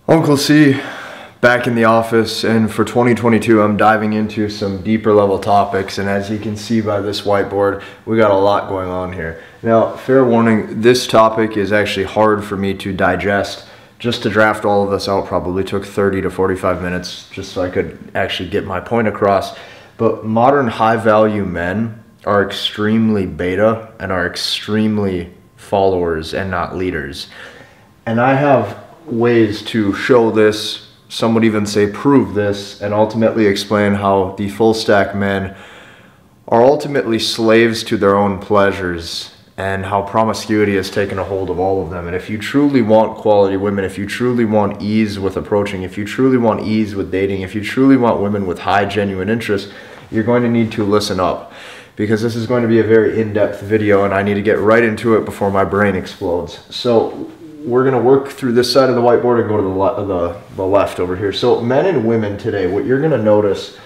Uncle C back in the office, and for 2022 I'm diving into some deeper level topics, and as you can see by this whiteboard, we got a lot going on here. Now, fair warning, this topic is actually hard for me to digest. Just to draft all of this out probably took 30 to 45 minutes just so I could actually get my point across. But modern high value men are extremely beta and are extremely followers and not leaders. And I have ways to show this, some would even say prove this, and ultimately explain how the full stack men are ultimately slaves to their own pleasures and how promiscuity has taken a hold of all of them. And if you truly want quality women, if you truly want ease with approaching, if you truly want ease with dating, if you truly want women with high genuine interest, you're going to need to listen up, because this is going to be a very in-depth video and I need to get right into it before my brain explodes. So we're going to work through this side of the whiteboard and go to the left over here. So men and women today, what you're going to notice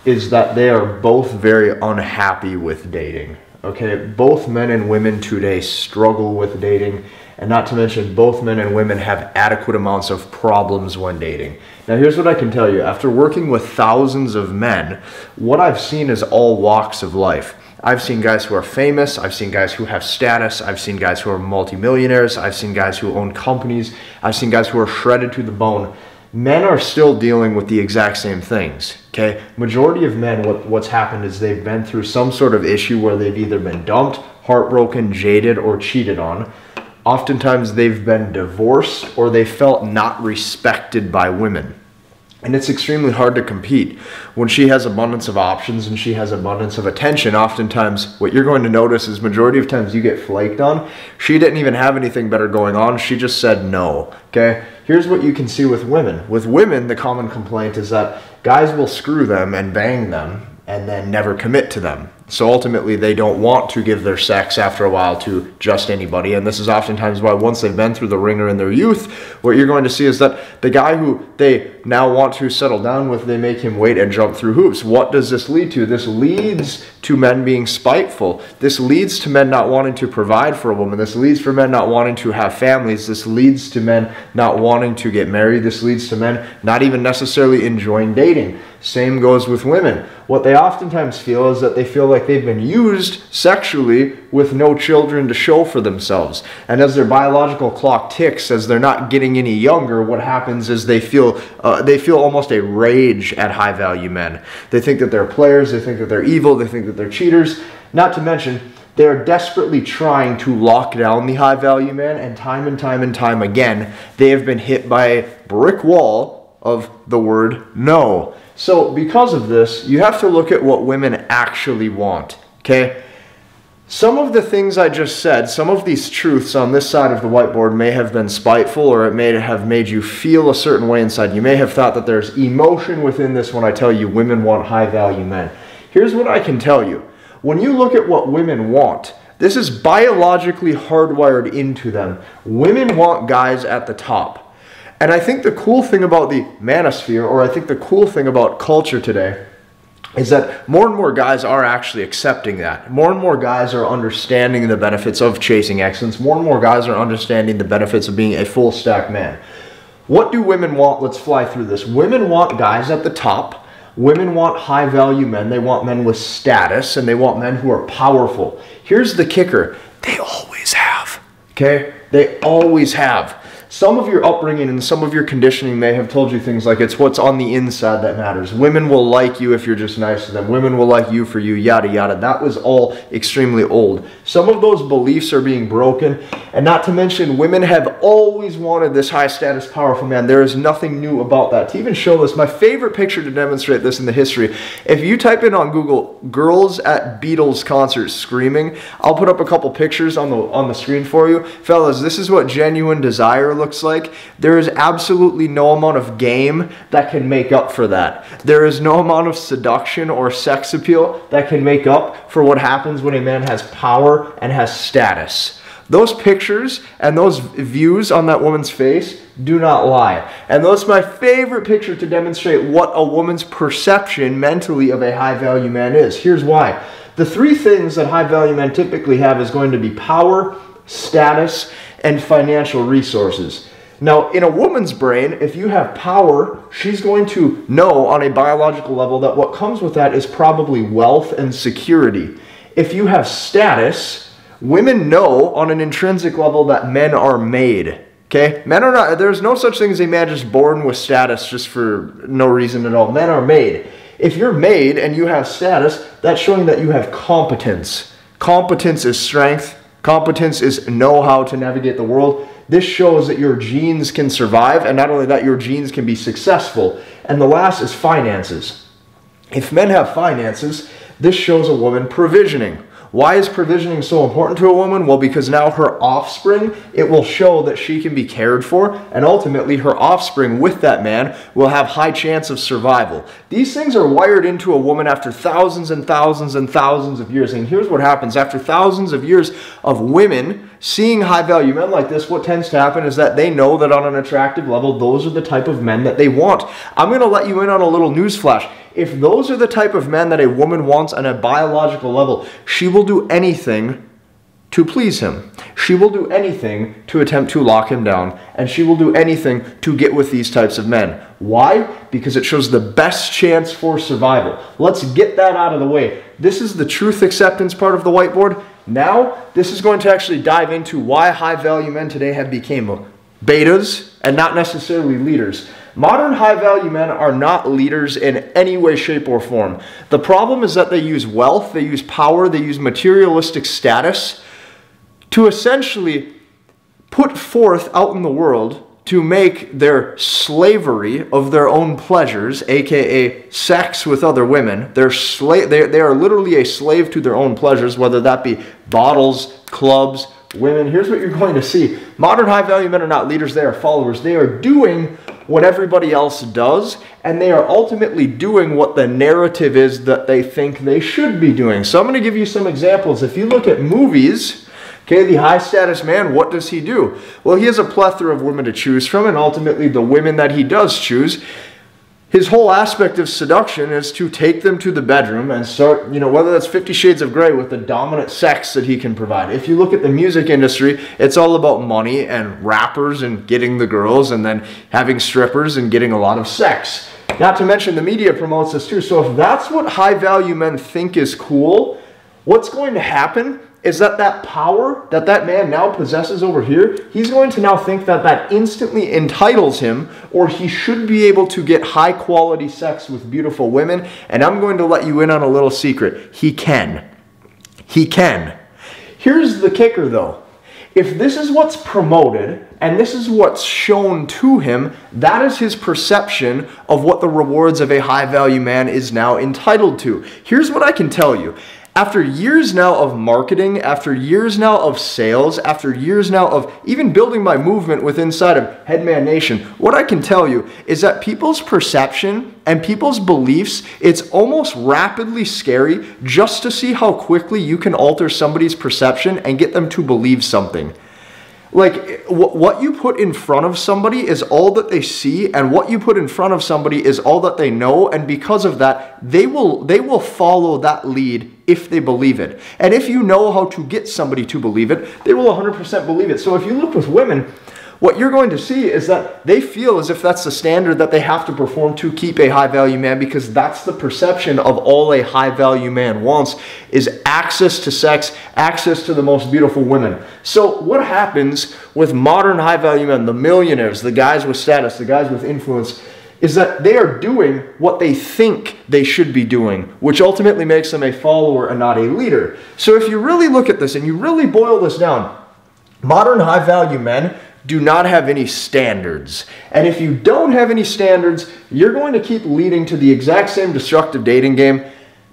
is that they are both very unhappy with dating. Okay, both men and women today struggle with dating, and not to mention both men and women have adequate amounts of problems when dating. Now here's what I can tell you. After working with thousands of men, what I've seen is all walks of life. I've seen guys who are famous, I've seen guys who have status, I've seen guys who are multimillionaires, I've seen guys who own companies, I've seen guys who are shredded to the bone. Men are still dealing with the exact same things, okay? Majority of men, what's happened is they've been through some sort of issue where they've either been dumped, heartbroken, jaded, or cheated on. Oftentimes they've been divorced or they felt not respected by women. And it's extremely hard to compete. When she has abundance of options and she has abundance of attention, oftentimes what you're going to notice is majority of times you get flaked on. She didn't even have anything better going on. She just said no, okay? Here's what you can see with women. With women, the common complaint is that guys will screw them and bang them and then never commit to them. So ultimately, they don't want to give their sex after a while to just anybody. And this is oftentimes why once they've been through the ringer in their youth, what you're going to see is that the guy who they now want to settle down with, they make him wait and jump through hoops. What does this lead to? This leads to men being spiteful. This leads to men not wanting to provide for a woman. This leads for men not wanting to have families. This leads to men not wanting to get married. This leads to men not even necessarily enjoying dating. Same goes with women. What they oftentimes feel is that they feel like they've been used sexually with no children to show for themselves. And as their biological clock ticks, as they're not getting any younger, what happens is they feel almost a rage at high value men. They think that they're players, they think that they're evil, they think that they're cheaters. Not to mention, they're desperately trying to lock down the high value man, and time again, they have been hit by a brick wall of the word no. So because of this, you have to look at what women actually want, okay? Some of the things I just said, some of these truths on this side of the whiteboard may have been spiteful, or it may have made you feel a certain way inside. You may have thought that there's emotion within this when I tell you women want high value men. Here's what I can tell you. When you look at what women want, this is biologically hardwired into them. Women want guys at the top. And I think the cool thing about the manosphere, or I think the cool thing about culture today, is that more and more guys are actually accepting that. More and more guys are understanding the benefits of chasing excellence. More and more guys are understanding the benefits of being a full stack man. What do women want? Let's fly through this. Women want guys at the top. Women want high value men. They want men with status, and they want men who are powerful. Here's the kicker. They always have, okay? They always have. Some of your upbringing and some of your conditioning may have told you things like it's what's on the inside that matters. Women will like you if you're just nice to them. Women will like you for you, yada, yada. That was all extremely old. Some of those beliefs are being broken. And not to mention, women have always wanted this high status, powerful man. There is nothing new about that. To even show this, my favorite picture to demonstrate this in the history, if you type in on Google, girls at Beatles concerts screaming, I'll put up a couple pictures on the screen for you. Fellas, this is what genuine desire looks like. There is absolutely no amount of game that can make up for that. There is no amount of seduction or sex appeal that can make up for what happens when a man has power and has status. Those pictures and those views on that woman's face do not lie. And that's my favorite picture to demonstrate what a woman's perception mentally of a high value man is. Here's why. The three things that high value men typically have is going to be power, status, and financial resources. Now, in a woman's brain, if you have power, she's going to know on a biological level that what comes with that is probably wealth and security. If you have status, women know on an intrinsic level that men are made. Okay? Men are not, there's no such thing as a man just born with status just for no reason at all. Men are made. If you're made and you have status, that's showing that you have competence. Competence is strength. Competence is know how to navigate the world. This shows that your genes can survive, and not only that, your genes can be successful. And the last is finances. If men have finances, this shows a woman provisioning. Why is provisioning so important to a woman? Well, because now her offspring, it will show that she can be cared for, and ultimately her offspring with that man will have high chance of survival. These things are wired into a woman after thousands and thousands and thousands of years. And here's what happens. After thousands of years of women seeing high-value men like this, what tends to happen is that they know that on an attractive level, those are the type of men that they want. I'm going to let you in on a little news flash. If those are the type of men that a woman wants on a biological level, she will do anything to please him. She will do anything to attempt to lock him down, and she will do anything to get with these types of men. Why? Because it shows the best chance for survival. Let's get that out of the way. This is the truth acceptance part of the whiteboard. Now, this is going to actually dive into why high-value men today have become betas and not necessarily leaders. Modern high-value men are not leaders in any way, shape, or form. The problem is that they use wealth, they use power, they use materialistic status to essentially put forth out in the world to make their slavery of their own pleasures, aka sex with other women. They are literally a slave to their own pleasures, whether that be bottles, clubs, women. Here's what you're going to see. Modern high-value men are not leaders, they are followers. They are doing what everybody else does, and they are ultimately doing what the narrative is that they think they should be doing. So I'm going to give you some examples. If you look at movies, okay, the high-status man, what does he do? Well, he has a plethora of women to choose from, and ultimately the women that he does choose, his whole aspect of seduction is to take them to the bedroom and start, whether that's 50 Shades of Grey with the dominant sex that he can provide. If you look at the music industry, it's all about money and rappers and getting the girls and then having strippers and getting a lot of sex. Not to mention the media promotes this too. So if that's what high-value men think is cool, what's going to happen is that power that man now possesses over here, he's going to now think that instantly entitles him, or he should be able to get high quality sex with beautiful women. And I'm going to let you in on a little secret. He can. He can. Here's the kicker though. If this is what's promoted and this is what's shown to him, that is his perception of what the rewards of a high value man is now entitled to. Here's what I can tell you. After years now of marketing, after years now of sales, after years now of even building my movement with inside of Headman Nation, what I can tell you is that people's perception and people's beliefs, it's almost rapidly scary just to see how quickly you can alter somebody's perception and get them to believe something. Like, what you put in front of somebody is all that they see, and what you put in front of somebody is all that they know, and because of that, they will follow that lead if they believe it. And if you know how to get somebody to believe it, they will 100% believe it. So if you look with women, what you're going to see is that they feel as if that's the standard that they have to perform to keep a high-value man, because that's the perception of all a high-value man wants, is access to sex, access to the most beautiful women. So what happens with modern high-value men, the millionaires, the guys with status, the guys with influence, is that they are doing what they think they should be doing, which ultimately makes them a follower and not a leader. So if you really look at this and you really boil this down, modern high-value men do not have any standards. And if you don't have any standards, you're going to keep leading to the exact same destructive dating game.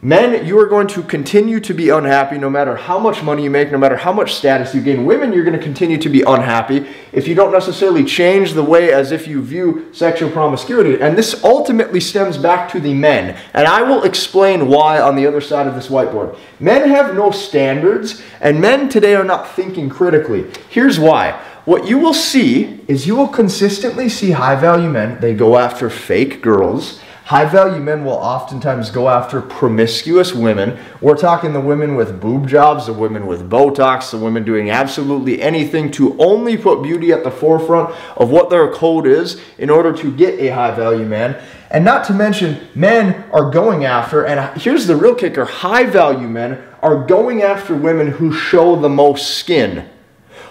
Men, you are going to continue to be unhappy no matter how much money you make, no matter how much status you gain. Women, you're going to continue to be unhappy if you don't necessarily change the way as if you view sexual promiscuity. And this ultimately stems back to the men. And I will explain why on the other side of this whiteboard. Men have no standards, and men today are not thinking critically. Here's why. What you will see is you will consistently see high-value men. They go after fake girls. High-value men will oftentimes go after promiscuous women. We're talking the women with boob jobs, the women with Botox, the women doing absolutely anything to only put beauty at the forefront of what their code is in order to get a high-value man. And not to mention, men are going after, and here's the real kicker, high-value men are going after women who show the most skin.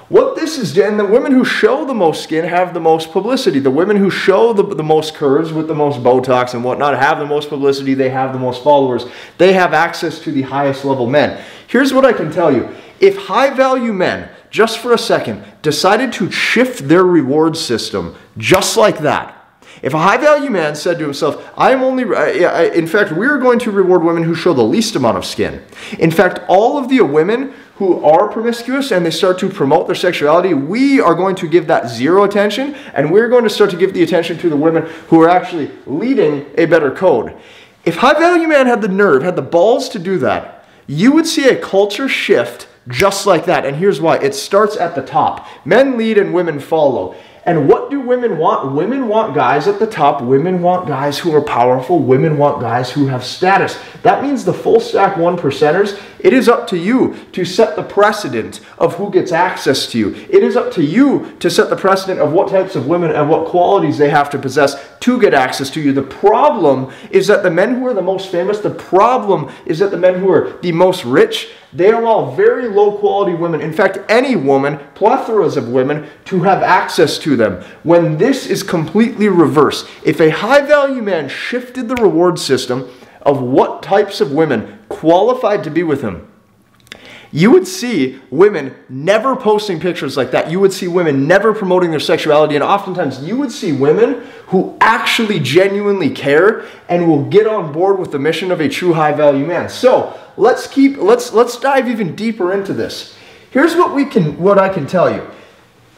What this is, and the women who show the most skin have the most publicity. The women who show the most curves with the most Botox and whatnot have the most publicity. They have the most followers. They have access to the highest level men. Here's what I can tell you. If high-value men, just for a second, decided to shift their reward system just like that, if a high-value man said to himself, in fact, we're going to reward women who show the least amount of skin. In fact, all of the women who are promiscuous and they start to promote their sexuality, we are going to give that zero attention, and we're going to start to give the attention to the women who are actually leading a better code. If high-value man had the nerve, had the balls to do that, you would see a culture shift just like that. And here's why. It starts at the top. Men lead and women follow. And what do women want? Women want guys at the top. Women want guys who are powerful. Women want guys who have status. That means the full stack 1%ers, it is up to you to set the precedent of who gets access to you. It is up to you to set the precedent of what types of women and what qualities they have to possess to get access to you. The problem is that the men who are the most famous, the problem is that the men who are the most rich, they are all very low quality women. In fact, any woman, plethoras of women, to have access to them. When this is completely reversed, if a high value man shifted the reward system of what types of women qualified to be with him, you would see women never posting pictures like that. You would see women never promoting their sexuality, and oftentimes you would see women who actually genuinely care and will get on board with the mission of a true high value man. So let's dive even deeper into this. Here's what I can tell you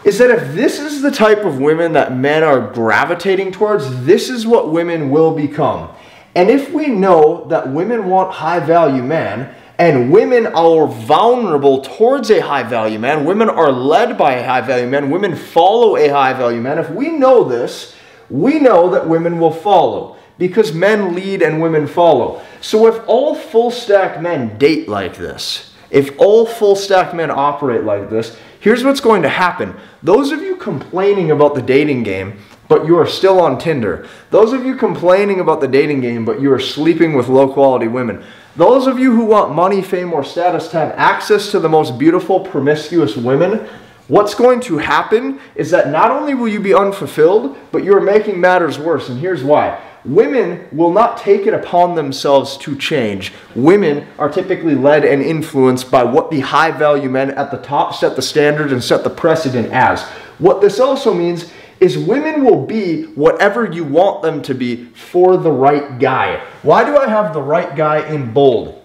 is that if this is the type of women that men are gravitating towards, this is what women will become. And if we know that women want high value men, and women are vulnerable towards a high value man, women are led by a high value man, women follow a high value man, if we know this, we know that women will follow, because men lead and women follow. So if all full stack men date like this, if all full stack men operate like this, here's what's going to happen. Those of you complaining about the dating game, but you are still on Tinder. Those of you complaining about the dating game, but you are sleeping with low quality women. Those of you who want money, fame, or status to have access to the most beautiful, promiscuous women, what's going to happen is that not only will you be unfulfilled, but you're making matters worse. And here's why. Women will not take it upon themselves to change. Women are typically led and influenced by what the high value men at the top set the standard and set the precedent as. What this also means is women will be whatever you want them to be for the right guy. Why do I have the right guy in bold?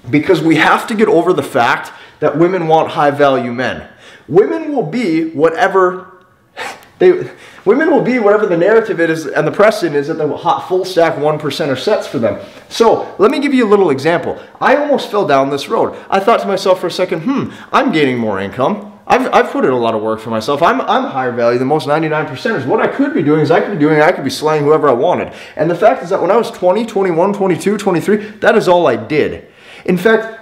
Because we have to get over the fact that women want high value men. Women will be whatever the narrative is and the precedent is that the hot full stack 1%er sets for them. So let me give you a little example. I almost fell down this road. I thought to myself for a second, I'm gaining more income. I've put in a lot of work for myself. I'm higher value than most 99%ers. What I could be doing is I could be slaying whoever I wanted. And the fact is that when I was 20, 21, 22, 23, that is all I did. In fact,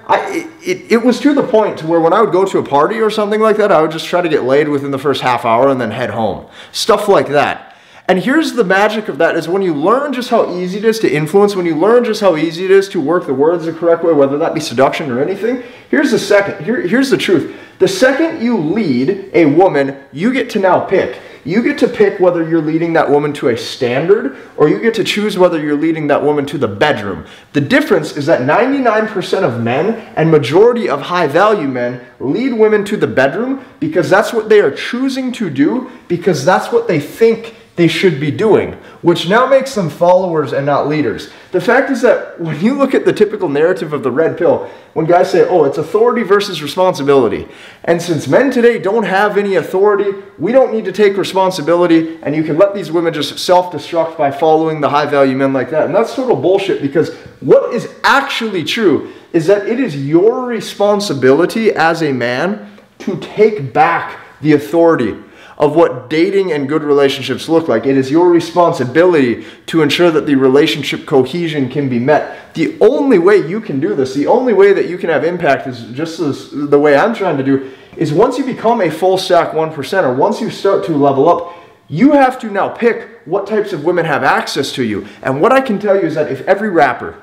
it was to the point to where when I would go to a party or something like that, I would just try to get laid within the first half hour and then head home. Stuff like that. And here's the magic of that is when you learn just how easy it is to influence, when you learn just how easy it is to work the words the correct way, whether that be seduction or anything, here's the truth. The second you lead a woman, you get to now pick. You get to pick whether you're leading that woman to a standard or you get to choose whether you're leading that woman to the bedroom. The difference is that 99% of men and majority of high value men lead women to the bedroom because that's what they are choosing to do, because that's what they think they should be doing, which now makes them followers and not leaders. The fact is that when you look at the typical narrative of the red pill, when guys say, oh, it's authority versus responsibility. And since men today don't have any authority, we don't need to take responsibility, and you can let these women just self-destruct by following the high-value men like that. And that's total bullshit, because what is actually true is that it is your responsibility as a man to take back the authority of what dating and good relationships look like. It is your responsibility to ensure that the relationship cohesion can be met. The only way you can do this, the only way that you can have impact is just the way I'm trying to do, is once you become a full stack 1%er, once you start to level up, you have to now pick what types of women have access to you. And what I can tell you is that if every rapper,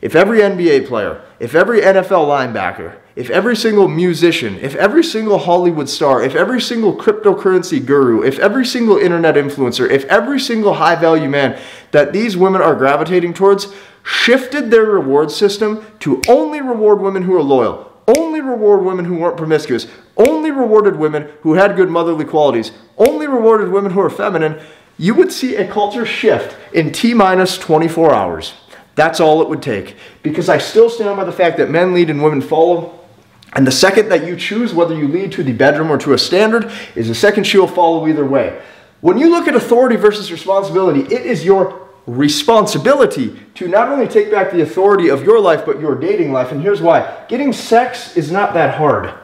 if every NBA player, if every NFL linebacker, if every single musician, if every single Hollywood star, if every single cryptocurrency guru, if every single internet influencer, if every single high-value man that these women are gravitating towards shifted their reward system to only reward women who are loyal, only reward women who weren't promiscuous, only rewarded women who had good motherly qualities, only rewarded women who are feminine, you would see a culture shift in T-minus 24 hours. That's all it would take. Because I still stand by the fact that men lead and women follow. And the second that you choose whether you lead to the bedroom or to a standard is the second she will follow either way. When you look at authority versus responsibility, it is your responsibility to not only take back the authority of your life, but your dating life. And here's why. Getting sex is not that hard.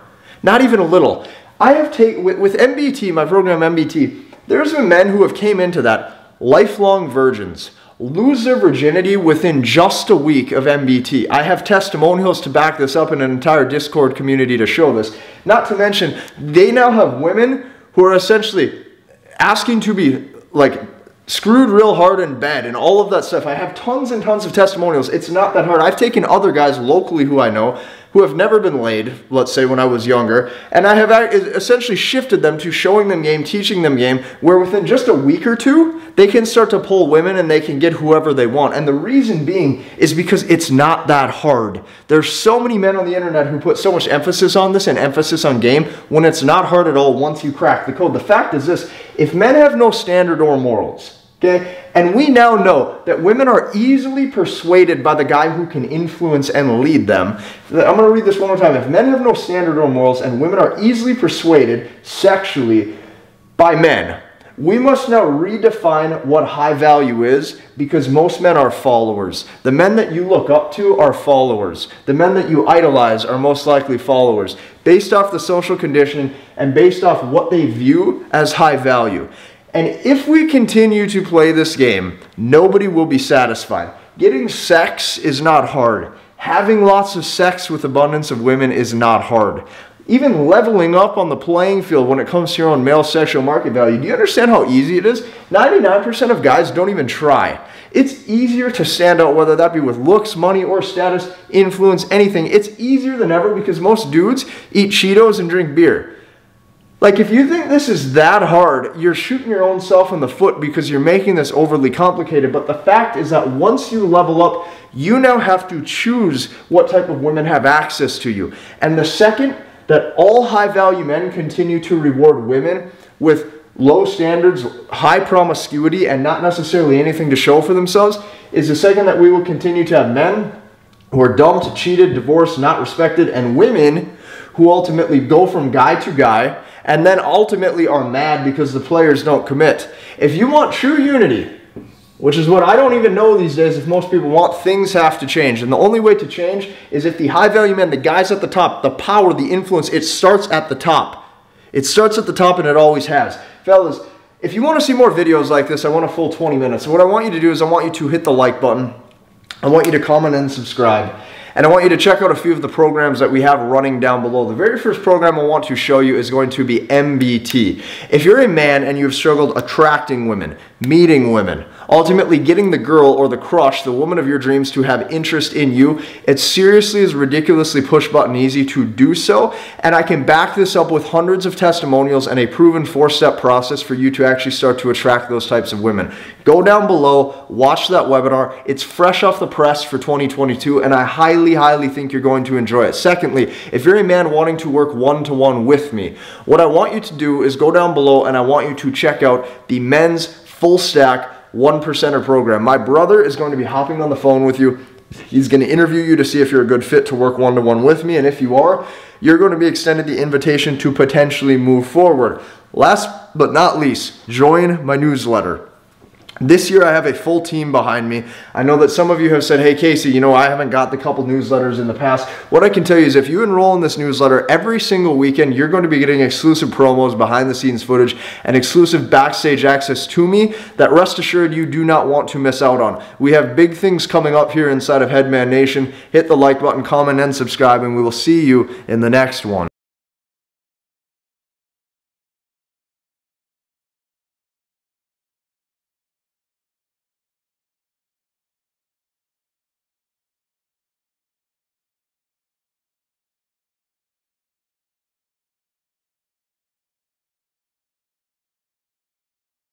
Not even a little. I have taken, with MBT, my program MBT, there's been men who have came into that lifelong virgins, lose their virginity within just a week of MBT. I have testimonials to back this up in an entire Discord community to show this. Not to mention, they now have women who are essentially asking to be like screwed real hard in bed and all of that stuff. I have tons and tons of testimonials. It's not that hard. I've taken other guys locally who I know who have never been laid, let's say when I was younger, and I have essentially shifted them to showing them game, teaching them game, where within just a week or two, they can start to pull women and they can get whoever they want. And the reason being is because it's not that hard. There's so many men on the internet who put so much emphasis on this and emphasis on game when it's not hard at all once you crack the code. The fact is this, if men have no standard or morals, okay, and we now know that women are easily persuaded by the guy who can influence and lead them. I'm going to read this one more time. If men have no standard or morals and women are easily persuaded sexually by men, we must now redefine what high value is, because most men are followers. The men that you look up to are followers. The men that you idolize are most likely followers, based off the social conditioning and based off what they view as high value. And if we continue to play this game, nobody will be satisfied. Getting sex is not hard. Having lots of sex with abundance of women is not hard. Even leveling up on the playing field when it comes to your own male sexual market value. Do you understand how easy it is? 99% of guys don't even try. It's easier to stand out, whether that be with looks, money, or status, influence, anything. It's easier than ever because most dudes eat Cheetos and drink beer. Like, if you think this is that hard, you're shooting your own self in the foot because you're making this overly complicated. But the fact is that once you level up, you now have to choose what type of women have access to you. And the second that all high-value men continue to reward women with low standards, high promiscuity, and not necessarily anything to show for themselves, is the second that we will continue to have men who are dumped, cheated, divorced, not respected, and women who ultimately go from guy to guy and then ultimately are mad because the players don't commit. If you want true unity, which is what I don't even know these days if most people want, things have to change. And the only way to change is if the high-value men, the guys at the top, the power, the influence, it starts at the top. It starts at the top, and it always has. Fellas, if you want to see more videos like this, I want a full 20 minutes. So what I want you to do is I want you to hit the like button. I want you to comment and subscribe. And I want you to check out a few of the programs that we have running down below. The very first program I want to show you is going to be MBT. If you're a man and you've struggled attracting women, meeting women, ultimately getting the girl or the crush, the woman of your dreams, to have interest in you, it seriously is ridiculously push button easy to do so. And I can back this up with hundreds of testimonials and a proven 4-step process for you to actually start to attract those types of women. Go down below, watch that webinar. It's fresh off the press for 2022, and I highly think you're going to enjoy it. Secondly, if you're a man wanting to work one-to-one with me, what I want you to do is go down below and I want you to check out the men's full stack 1%er program. My brother is going to be hopping on the phone with you. He's going to interview you to see if you're a good fit to work one-to-one with me, and if you are, you're going to be extended the invitation to potentially move forward. Last but not least, join my newsletter. This year I have a full team behind me. I know that some of you have said, hey Casey, you know, I haven't got the couple newsletters in the past. What I can tell you is if you enroll in this newsletter every single weekend, you're going to be getting exclusive promos, behind the scenes footage, and exclusive backstage access to me that rest assured you do not want to miss out on. We have big things coming up here inside of Headman Nation. Hit the like button, comment, and subscribe, and we will see you in the next one.